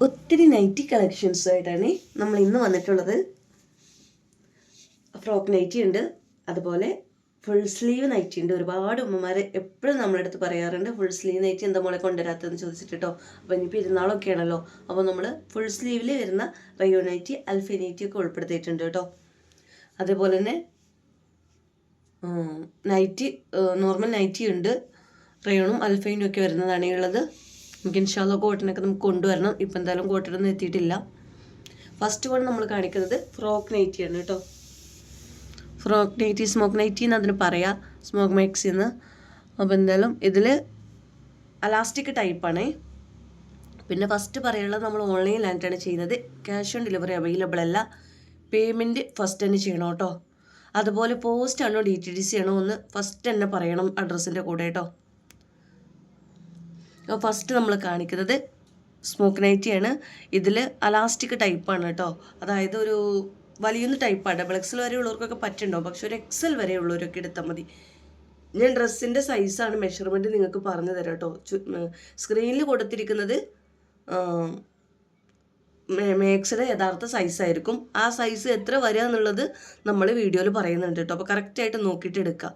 ഒത്തിരി നൈറ്റി കളക്ഷൻസുമായിട്ടാണ് നമ്മൾ ഇന്ന് വന്നിട്ടുള്ളത്. ഫ്രോക്ക് നൈറ്റി ഉണ്ട്, അതുപോലെ ഫുൾ സ്ലീവ് നൈറ്റി ഉണ്ട്. ഒരുപാട് ഉമ്മമാർ എപ്പോഴും നമ്മുടെ അടുത്ത് പറയാറുണ്ട് ഫുൾ സ്ലീവ് നൈറ്റി എന്താ മോളെ കൊണ്ടുവരാത്തതെന്ന് ചോദിച്ചിട്ട് കേട്ടോ. അപ്പോൾ ഇനി പെരുന്നാളൊക്കെ ആണല്ലോ, അപ്പോൾ നമ്മൾ ഫുൾ സ്ലീവിൽ വരുന്ന റയോ നൈറ്റി, അൽഫി നൈറ്റി ഒക്കെ ഉൾപ്പെടുത്തിയിട്ടുണ്ട് കേട്ടോ. അതേപോലെ തന്നെ നൈറ്റി, നോർമൽ നൈറ്റി ഉണ്ട്, റയോണും അൽഫൈനും ഒക്കെ വരുന്നതാണ് ഉള്ളത്. നമുക്ക് ഇൻഷാല്ല കോട്ടനൊക്കെ നമുക്ക് കൊണ്ടുവരണം. ഇപ്പം എന്തായാലും കോട്ടനൊന്നും എത്തിയിട്ടില്ല. ഫസ്റ്റ് വൺ നമ്മൾ കാണിക്കുന്നത് ഫ്രോക്ക് നൈറ്റിയാണ് കേട്ടോ. ഫ്രോക്ക് നൈറ്റി, സ്മോക്ക് നൈറ്റി എന്ന് അതിന് പറയാം, സ്മോക്ക് മാക്സി എന്ന്. അപ്പോൾ എന്തായാലും ഇതിൽ അലാസ്റ്റിക് ടൈപ്പാണ്. പിന്നെ ഫസ്റ്റ് പറയാനുള്ളത് നമ്മൾ ഓൺലൈനിലായിട്ടാണ് ചെയ്യുന്നത്. ക്യാഷ് ഓൺ ഡെലിവറി അവൈലബിൾ അല്ല. പേയ്മെൻറ്റ് ഫസ്റ്റ് തന്നെ ചെയ്യണം കേട്ടോ. അതുപോലെ പോസ്റ്റ് ആണോ DTDC ആണോ എന്ന് ഫസ്റ്റ് തന്നെ പറയണം അഡ്രസ്സിൻ്റെ കൂടെ കേട്ടോ. ഫസ്റ്റ് നമ്മൾ കാണിക്കുന്നത് സ്മോക്ക് നൈറ്റിയാണ്. ഇതിൽ അലാസ്റ്റിക് ടൈപ്പാണ് കേട്ടോ. അതായത് ഒരു വലിയൊന്ന് ടൈപ്പാണ്. ഡബിൾ എക്സൽ വരെ ഉള്ളവർക്കൊക്കെ പറ്റുന്നുണ്ടാവും, പക്ഷെ ഒരു XL വരെ ഉള്ളവരൊക്കെ എടുത്താൽ മതി. ഞാൻ ഡ്രസ്സിൻ്റെ സൈസാണ് മെഷർമെൻറ്റ് നിങ്ങൾക്ക് പറഞ്ഞു തരാം കേട്ടോ. സ്ക്രീനിൽ കൊടുത്തിരിക്കുന്നത് മാക്സിയുടെ യഥാർത്ഥ സൈസായിരിക്കും. ആ സൈസ് എത്ര വരിക എന്നുള്ളത് നമ്മൾ വീഡിയോയിൽ പറയുന്നുണ്ട് കേട്ടോ. അപ്പോൾ കറക്റ്റായിട്ട് നോക്കിയിട്ട് എടുക്കുക.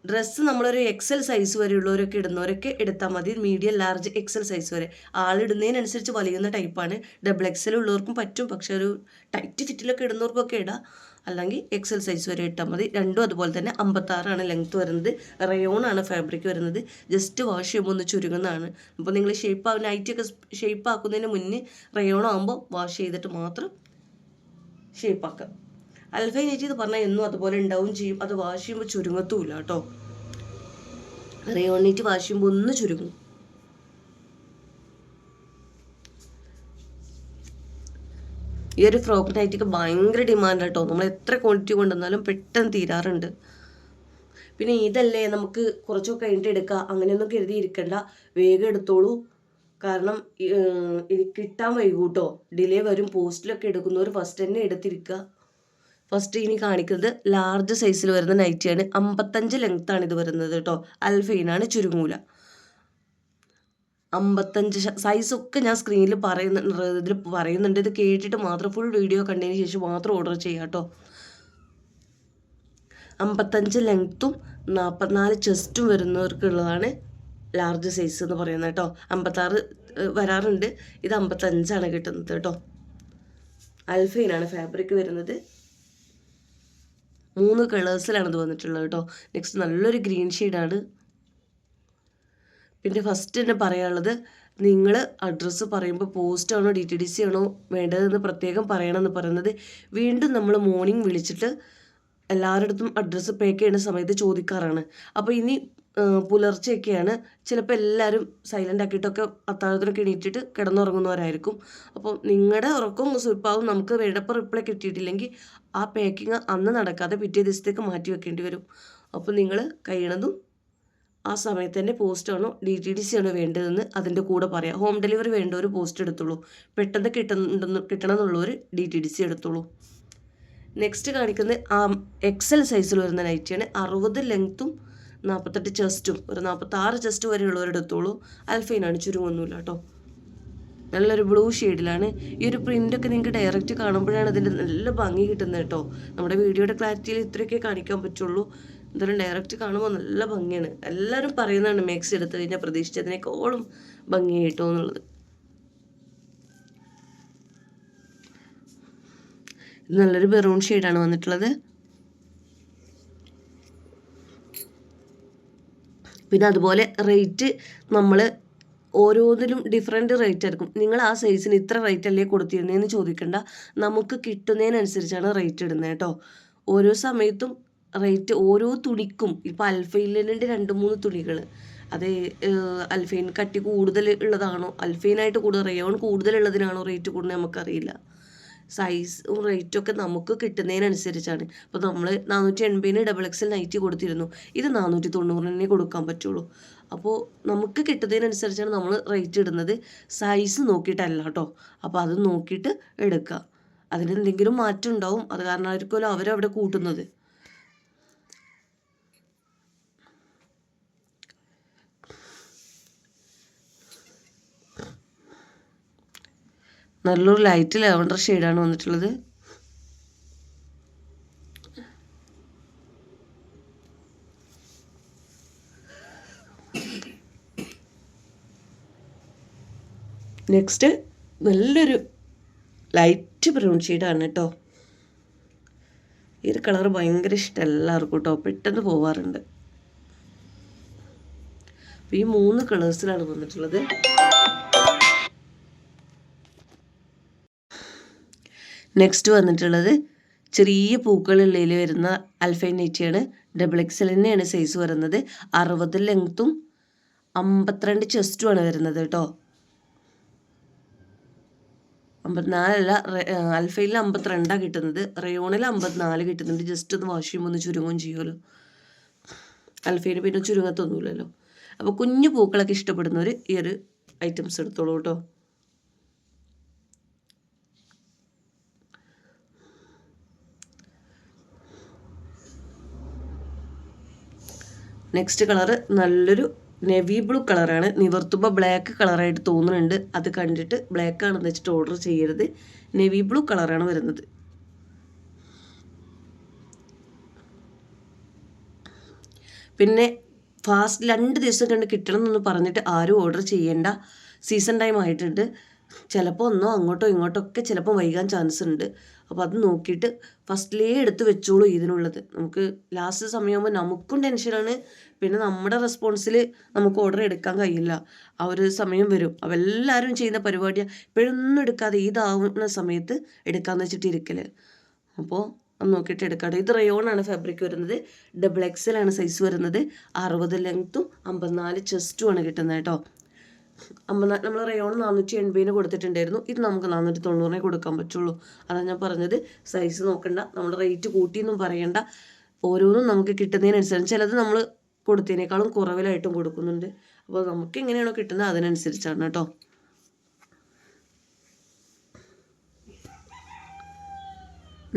ഡ്രസ്സ് നമ്മളൊരു XL സൈസ് വരെ ഉള്ളവരൊക്കെ ഇടുന്നവരൊക്കെ എടുത്താൽ മതി. മീഡിയം, ലാർജ്, XL സൈസ് വരെ. ആളിടുന്നതിനനുസരിച്ച് വലിയുന്ന ടൈപ്പാണ്. ഡബിൾ XL ഉള്ളവർക്കും പറ്റും, പക്ഷെ ഒരു ടൈറ്റ് ഫിറ്റിലൊക്കെ ഇടുന്നവർക്കൊക്കെ ഇടാം. അല്ലെങ്കിൽ XL സൈസ് വരെ ഇട്ടാൽ മതി. രണ്ടും അതുപോലെ തന്നെ 56 ലെങ്ത്ത് വരുന്നത്. റയോണാണ് ഫാബ്രിക് വരുന്നത്. ജസ്റ്റ് വാഷ് ചെയ്യുമ്പോൾ ഒന്ന് ചുരുങ്ങുന്നതാണ്. അപ്പോൾ നിങ്ങൾ നൈറ്റിയൊക്കെ ഷേപ്പ് ആക്കുന്നതിന് മുന്നേ റയോൺ ആകുമ്പോൾ വാഷ് ചെയ്തിട്ട് മാത്രം ഷേപ്പാക്കാം. അൽഫൈ നൈറ്റി എന്ന് പറഞ്ഞാൽ എന്നും അതുപോലെ ഉണ്ടാവും ചെയ്യും. അത് വാഷ് ചെയ്യുമ്പോൾ ചുരുങ്ങത്തുമില്ല കേട്ടോ. റയോൺ നൈറ്റി വാഷ് ചെയ്യുമ്പോൾ ഒന്ന് ചുരുങ്ങും. ഈ ഒരു ഫ്രോക്ക് നൈറ്റിക്ക് ഭയങ്കര ഡിമാൻഡ് കേട്ടോ. നമ്മൾ എത്ര ക്വാണ്ടിറ്റി കൊണ്ടുവന്നാലും പെട്ടെന്ന് തീരാറുണ്ട്. പിന്നെ ഇതല്ലേ നമുക്ക് കുറച്ചൊക്കെ കഴിഞ്ഞിട്ട് എടുക്കുക, അങ്ങനെയൊന്നും കരുതി ഇരിക്കണ്ട, വേഗം എടുത്തോളൂ. കാരണം എനിക്ക് കിട്ടാൻ വൈകൂട്ടോ, ഡിലേ വരും. പോസ്റ്റിലൊക്കെ എടുക്കുന്നവർ ഫസ്റ്റ് തന്നെ എടുത്തിരിക്കുക. ഫസ്റ്റ് ഇനി കാണിക്കുന്നത് ലാർജ് സൈസിൽ വരുന്ന നൈറ്റിയാണ്. 55 ലെങ്ത്താണ് ഇത് വരുന്നത് കേട്ടോ. അൽഫൈനാണ്, ചുരുങ്ങൂല. 55 സൈസൊക്കെ ഞാൻ സ്ക്രീനിൽ പറയുന്നുണ്ട്. ഇത് കേട്ടിട്ട് മാത്രം ഫുൾ വീഡിയോ കണ്ടതിന് ശേഷം മാത്രം ഓർഡർ ചെയ്യാം കേട്ടോ. 55 ലെങ്ത്തും 44 ചെസ്റ്റും വരുന്നവർക്കുള്ളതാണ് ലാർജ് സൈസ് എന്ന് പറയുന്നത് കേട്ടോ. 56 വരാറുണ്ട്, ഇത് 55 കിട്ടുന്നത് കേട്ടോ. അൽഫൈനാണ് ഫാബ്രിക് വരുന്നത്. 3 കളേഴ്സിലാണ് ഇത് വന്നിട്ടുള്ളത് കേട്ടോ. നെക്സ്റ്റ് നല്ലൊരു ഗ്രീൻ ഷെയ്ഡാണ്. പിന്നെ ഫസ്റ്റ് തന്നെ പറയാനുള്ളത്, നിങ്ങൾ അഡ്രസ്സ് പറയുമ്പോൾ പോസ്റ്റ് ആണോ DTDC ആണോ വേണ്ടതെന്ന് പ്രത്യേകം പറയണമെന്ന് പറയുന്നത്. വീണ്ടും നമ്മൾ മോർണിംഗ് വിളിച്ചിട്ട് എല്ലാവരുടെ അടുത്തും അഡ്രസ്സ് പേക്ക് ചെയ്യുന്ന സമയത്ത് ചോദിക്കാറാണ്. അപ്പോൾ ഇനി പുലർച്ചെയൊക്കെയാണ്, ചിലപ്പോൾ എല്ലാവരും സൈലൻ്റ് ആക്കിയിട്ടൊക്കെ അത്താഴത്തിനൊക്കെ എണീറ്റിട്ട് കിടന്നുറങ്ങുന്നവരായിരിക്കും. അപ്പോൾ നിങ്ങളുടെ ഉറക്കവും സുൽപ്പാവും നമുക്ക് വേണ്ടപ്പോൾ റിപ്ലൈ കിട്ടിയിട്ടില്ലെങ്കിൽ ആ പാക്കിങ് അന്ന് നടക്കാതെ പിറ്റേ ദിവസത്തേക്ക് മാറ്റി വെക്കേണ്ടി വരും. അപ്പോൾ നിങ്ങൾ കഴിയണതും ആ സമയത്ത് തന്നെ പോസ്റ്റ് ആണോ DTDC ആണോ വേണ്ടതെന്ന് അതിൻ്റെ കൂടെ പറയാം. ഹോം ഡെലിവറി വേണ്ടവർ പോസ്റ്റ് എടുത്തോളൂ, പെട്ടെന്ന് കിട്ടണമെന്നുള്ളവർ DTDC എടുത്തോളൂ. നെക്സ്റ്റ് കാണിക്കുന്നത് XL സൈസിൽ വരുന്ന നൈറ്റിയാണ്. 60 ലെങ്ത്തും 48 ചെസ്റ്റും, ഒരു 46 ചെസ്റ്റ് വരെ ഉള്ളവരെടുത്തോളൂ. അൽഫൈനാണ്, ചുരുങ്ങൊന്നുമില്ല കേട്ടോ. നല്ലൊരു ബ്ലൂ ഷെയ്ഡിലാണ്. ഈ ഒരു പ്രിൻ്റൊക്കെ നിങ്ങൾക്ക് ഡയറക്റ്റ് കാണുമ്പോഴാണ് അതിൻ്റെ നല്ല ഭംഗി കിട്ടുന്നത് കേട്ടോ. നമ്മുടെ വീഡിയോയുടെ ക്ലാരിറ്റിയിൽ ഇത്രയൊക്കെ കാണിക്കാൻ പറ്റുള്ളൂ. എന്തായാലും ഡയറക്റ്റ് കാണുമ്പോൾ നല്ല ഭംഗിയാണ്. എല്ലാവരും പറയുന്നതാണ് മാക്സി എടുത്ത് കഴിഞ്ഞാൽ പ്രതീക്ഷിച്ചതിനേക്കാളും ഭംഗി കിട്ടുമോ എന്നുള്ളത്. നല്ലൊരു മെറൂൺ ഷെയ്ഡാണ് വന്നിട്ടുള്ളത്. പിന്നെ അതുപോലെ റേറ്റ് നമ്മൾ ഓരോന്നിലും ഡിഫറെൻറ്റ് റേറ്റ് ആയിരിക്കും. നിങ്ങൾ ആ സൈസിന് ഇത്ര റേറ്റ് അല്ലേ കൊടുത്തിരുന്നതെന്ന് ചോദിക്കേണ്ട, നമുക്ക് കിട്ടുന്നതിനനുസരിച്ചാണ് റേറ്റ് ഇടുന്നത് കേട്ടോ. ഓരോ സമയത്തും റേറ്റ് ഓരോ തുണിക്കും. ഇപ്പോൾ അൽഫൈനുണ്ട് 2-3 തുണികൾ. അത് അൽഫൈൻ കട്ടി കൂടുതൽ ഉള്ളതാണോ, അൽഫൈനായിട്ട് കൂടുതൽ റയോൺ കൂടുതലുള്ളതിനാണോ റേറ്റ് കൂടുതൽ നമുക്കറിയില്ല. സൈസും റേറ്റൊക്കെ നമുക്ക് കിട്ടുന്നതിനനുസരിച്ചാണ്. അപ്പോൾ നമ്മൾ 480 ഡബിൾ XL നൈറ്റി കൊടുത്തിരുന്നു, ഇത് 490 കൊടുക്കാൻ പറ്റുള്ളൂ. അപ്പോൾ നമുക്ക് കിട്ടുന്നതിനനുസരിച്ചാണ് നമ്മൾ റേറ്റ് ഇടുന്നത്, സൈസ് നോക്കിയിട്ടല്ല കേട്ടോ. അപ്പോൾ അത് നോക്കിയിട്ട് എടുക്കുക. അതിനെന്തെങ്കിലും മാറ്റം ഉണ്ടാവും, അത് കാരണമായിരിക്കുമല്ലോ അവരവിടെ കൂട്ടുന്നത്. നല്ലൊരു ലൈറ്റ് ലാവണ്ടർ ഷെയ്ഡാണ് വന്നിട്ടുള്ളത്. നെക്സ്റ്റ് നല്ലൊരു ലൈറ്റ് ബ്രൗൺ ഷെയ്ഡാണ് കേട്ടോ. ഈ ഒരു കളർ ഭയങ്കര ഇഷ്ടം എല്ലാവർക്കും കേട്ടോ, പെട്ടെന്ന് പോവാറുണ്ട്. ഈ 3 കളേഴ്സിലാണ് വന്നിട്ടുള്ളത്. നെക്സ്റ്റ് വന്നിട്ടുള്ളത് ചെറിയ പൂക്കളുള്ളതിൽ വരുന്ന അൽഫൈൻ നൈറ്റിയാണ്. XXL തന്നെയാണ് സൈസ് വരുന്നത്. 60 ലെങ്ത്തും 52 ചെസ്റ്റുമാണ് വരുന്നത് കേട്ടോ. 54 അൽഫയിൽ 52 കിട്ടുന്നത്, റയോണിൽ 54 കിട്ടുന്നുണ്ട്. ജസ്റ്റ് ഒന്ന് വാഷ് ചെയ്യുമ്പോൾ ഒന്ന് ചുരുങ്ങുകയും ചെയ്യുമല്ലോ. അൽഫയിൽ പിന്നെ ചുരുങ്ങത്തൊന്നുമില്ലല്ലോ. അപ്പോൾ കുഞ്ഞു പൂക്കളൊക്കെ ഇഷ്ടപ്പെടുന്നവർ ഈ ഒരു ഐറ്റംസ് എടുത്തോളൂ കേട്ടോ. നെക്സ്റ്റ് കളറ് നല്ലൊരു നെവി ബ്ലൂ കളറാണ്. നിവർത്തുമ്പോൾ ബ്ലാക്ക് കളറായിട്ട് തോന്നുന്നുണ്ട്. അത് കണ്ടിട്ട് ബ്ലാക്ക് ആണെന്ന് വെച്ചിട്ട് ഓർഡർ ചെയ്യരുത്. നെവി ബ്ലൂ കളറാണ് വരുന്നത്. പിന്നെ ഫാസ്റ്റ് 2 ദിവസം കണ്ട് കിട്ടണം എന്നൊന്ന് പറഞ്ഞിട്ട് ആരും ഓർഡർ ചെയ്യേണ്ട. സീസൺ ടൈം ആയിട്ടുണ്ട്. ചിലപ്പോൾ ഒന്നോ അങ്ങോട്ടോ ഇങ്ങോട്ടോ ഒക്കെ ചിലപ്പോൾ വൈകാൻ ചാൻസ് ഉണ്ട്. അപ്പോൾ അത് നോക്കിയിട്ട് ഫസ്റ്റിലേ എടുത്ത് വെച്ചോളൂ ഇതിനുള്ളത്. നമുക്ക് ലാസ്റ്റ് സമയമാകുമ്പോൾ നമുക്കും ടെൻഷനാണ്. പിന്നെ നമ്മുടെ റെസ്പോൺസിൽ നമുക്ക് ഓർഡർ എടുക്കാൻ കഴിയില്ല. ആ ഒരു സമയം വരും. അപ്പോൾ എല്ലാവരും ചെയ്യുന്ന പരിപാടിയാണ് ഇപ്പോഴൊന്നും എടുക്കാതെ ഇതാവുന്ന സമയത്ത് എടുക്കാമെന്ന് വെച്ചിട്ട് ഇരിക്കൽ. അപ്പോൾ അത് നോക്കിയിട്ട് എടുക്കാം. ഇത് റയോണാണ് ഫാബ്രിക് വരുന്നത്. XXL ആണ് സൈസ് വരുന്നത്. 60 ലെങ്ത്തും 54 ചെസ്റ്റുമാണ് കിട്ടുന്നത് കേട്ടോ. നമ്മൾ റയോൺ 480 കൊടുത്തിട്ടുണ്ടായിരുന്നു. ഇത് നമുക്ക് 490 കൊടുക്കാൻ പറ്റുള്ളൂ. അതാണ് ഞാൻ പറഞ്ഞത്. സൈസ് നോക്കണ്ട, നമ്മൾ റേറ്റ് കൂട്ടിയൊന്നും പറയണ്ട. ഓരോന്നും നമുക്ക് കിട്ടുന്നതിനനുസരിച്ച് ചിലത് നമ്മൾ കൊടുത്തതിനേക്കാളും കുറവിലായിട്ടും കൊടുക്കുന്നുണ്ട്. അപ്പോൾ നമുക്ക് എങ്ങനെയാണോ കിട്ടുന്നത് അതിനനുസരിച്ചാണ് കേട്ടോ.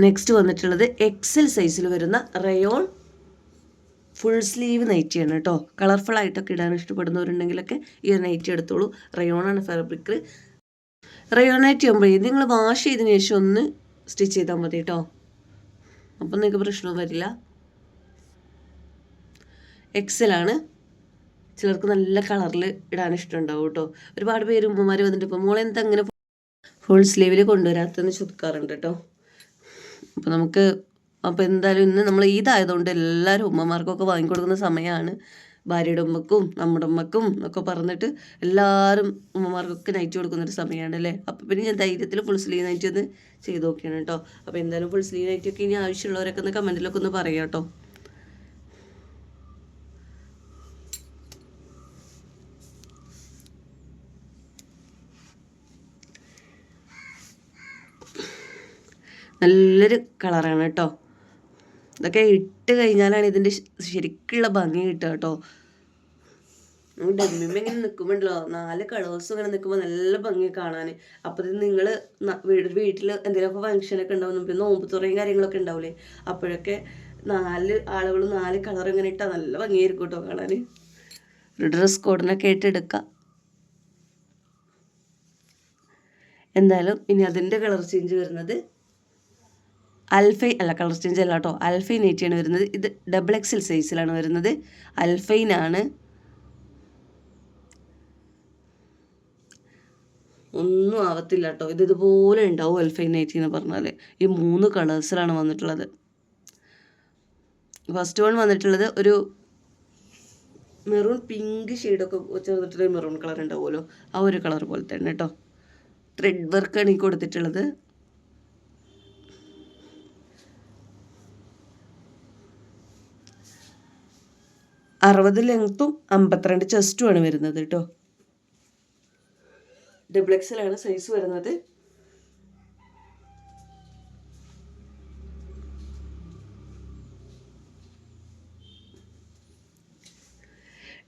നെക്സ്റ്റ് വന്നിട്ടുള്ളത് XL സൈസിൽ വരുന്ന റയോൺ ഫുൾ സ്ലീവ് നൈറ്റിയാണ് കേട്ടോ. കളർഫുൾ ആയിട്ടൊക്കെ ഇടാൻ ഇഷ്ടപ്പെടുന്നവരുണ്ടെങ്കിലൊക്കെ ഈ ഒരു നൈറ്റി എടുത്തോളൂ. റയോണാണ് ഫാബ്രിക്. റയോൺ നൈറ്റി ആകുമ്പോഴേ നിങ്ങൾ വാഷ് ചെയ്തതിന് ശേഷം ഒന്ന് സ്റ്റിച്ച് ചെയ്താൽ മതി കേട്ടോ. അപ്പം നിങ്ങൾക്ക് പ്രശ്നവും വരില്ല. XL ആണ്. ചിലർക്ക് നല്ല കളറിൽ ഇടാൻ ഇഷ്ടമുണ്ടാവും കേട്ടോ. ഒരുപാട് പേര് ഉമ്മമാർ വന്നിട്ട് ഇപ്പോൾ മോളെ എന്താ അങ്ങനെ ഫുൾ സ്ലീവിൽ കൊണ്ടുവരാത്തെന്ന് ചോദിക്കാറുണ്ട് കേട്ടോ. അപ്പോൾ എന്തായാലും ഇന്ന് നമ്മൾ ഈദായതുകൊണ്ട് എല്ലാവരും ഉമ്മമാർക്കൊക്കെ വാങ്ങിക്കൊടുക്കുന്ന സമയമാണ്. ഭാര്യയുടെ ഉമ്മക്കും നമ്മുടെ ഉമ്മക്കും ഒക്കെ പറഞ്ഞിട്ട് എല്ലാവരും ഉമ്മമാർക്കൊക്കെ നൈറ്റ് കൊടുക്കുന്നൊരു സമയമാണ് അല്ലേ. അപ്പോൾ പിന്നെ ഞാൻ ധൈര്യത്തിൽ ഫുൾ സ്ലീവ് നൈറ്റ് ഒന്ന് ചെയ്ത് നോക്കിയാണ് കേട്ടോ. അപ്പോൾ എന്തായാലും ഫുൾ സ്ലീവ് നൈറ്റൊക്കെ ഇനി ആവശ്യമുള്ളവരൊക്കെ ഒന്ന് കമൻറ്റിലൊക്കെ ഒന്ന് പറയാം കേട്ടോ. നല്ലൊരു കളറാണ് കേട്ടോ. ഇതൊക്കെ ഇട്ട് കഴിഞ്ഞാലാണ് ഇതിൻ്റെ ശരിക്കുള്ള ഭംഗി കിട്ടുക കേട്ടോ. ഡെമ്മിമ്മ ഇങ്ങനെ നിൽക്കുമ്പോണ്ടല്ലോ 4 കളേഴ്സും ഇങ്ങനെ നിൽക്കുമ്പോൾ നല്ല ഭംഗി കാണാൻ. അപ്പോൾ ഇത് നിങ്ങൾ വീട്ടിൽ എന്തെങ്കിലുമൊക്കെ ഫംഗ്ഷനൊക്കെ ഉണ്ടാവും, പിന്നെ നോമ്പുതുറയും കാര്യങ്ങളൊക്കെ ഉണ്ടാവില്ലേ, അപ്പോഴൊക്കെ 4 ആളുകൾ 4 കളർ ഇങ്ങനെ ഇട്ടാൽ നല്ല ഭംഗിയായിരിക്കും കേട്ടോ കാണാൻ. ഒരു ഡ്രസ് കോഡിനൊക്കെ ആയിട്ട് എടുക്കാം. എന്തായാലും ഇനി അതിൻ്റെ കളർ ചേഞ്ച് വരുന്നത് കളർ ചേഞ്ച് അല്ല കേട്ടോ, അൽഫൈൻ നൈറ്റിയാണ് വരുന്നത്. ഇത് XXL സൈസിലാണ് വരുന്നത്. അൽഫൈനാണ്. ഒന്നും ആവത്തില്ല കേട്ടോ. ഇതുപോലെ ഉണ്ടാവും അൽഫൈൻ നൈറ്റി എന്ന് പറഞ്ഞാൽ. ഈ 3 കളേഴ്സിലാണ് വന്നിട്ടുള്ളത്. ഫസ്റ്റ് വൺ വന്നിട്ടുള്ളത് ഒരു മെറൂൺ പിങ്ക് ഷെയ്ഡൊക്കെ ചേർന്നിട്ടുള്ള മെറൂൺ കളർ ഉണ്ടാവുമല്ലോ, ആ ഒരു കളർ പോലെ തന്നെ കേട്ടോ. ത്രെഡ് വർക്കാണ് ഈ കൊടുത്തിട്ടുള്ളത്. അറുപത് ലെങ്ത്തും 52 ചെസ്റ്റുമാണ് വരുന്നത് കേട്ടോ. XXL ആണ് സൈസ് വരുന്നത്.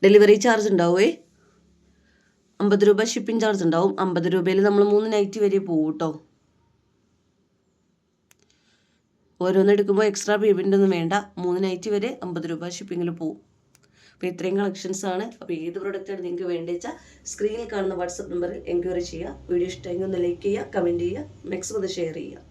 Delivery charge ഉണ്ടാവുമേ. 50 രൂപ ഷിപ്പിംഗ് ചാർജ് ഉണ്ടാവും. 50 രൂപയിൽ നമ്മൾ 3 നൈറ്റ് വരെ പോകും കേട്ടോ. ഓരോന്ന് എടുക്കുമ്പോൾ എക്സ്ട്രാ പേയ്മെൻ്റ് ഒന്നും വേണ്ട. 3 നൈറ്റ് വരെ 50 രൂപ ഷിപ്പിങ്ങിൽ പോവും. അപ്പോൾ ഇത്രയും കളക്ഷൻസ് ആണ്. അപ്പോൾ ഏത് പ്രൊഡക്റ്റാണ് നിങ്ങൾക്ക് വേണ്ടത് വെച്ചാൽ സ്ക്രീനിൽ കാണുന്ന വാട്സപ്പ് നമ്പറിൽ എൻക്വയറി ചെയ്യുക. വീഡിയോ ഇഷ്ടമെങ്കിൽ ഒന്ന് ലൈക്ക് ചെയ്യുക, കമൻറ്റ് ചെയ്യുക, മാക്സിമം അത് ഷെയർ ചെയ്യുക.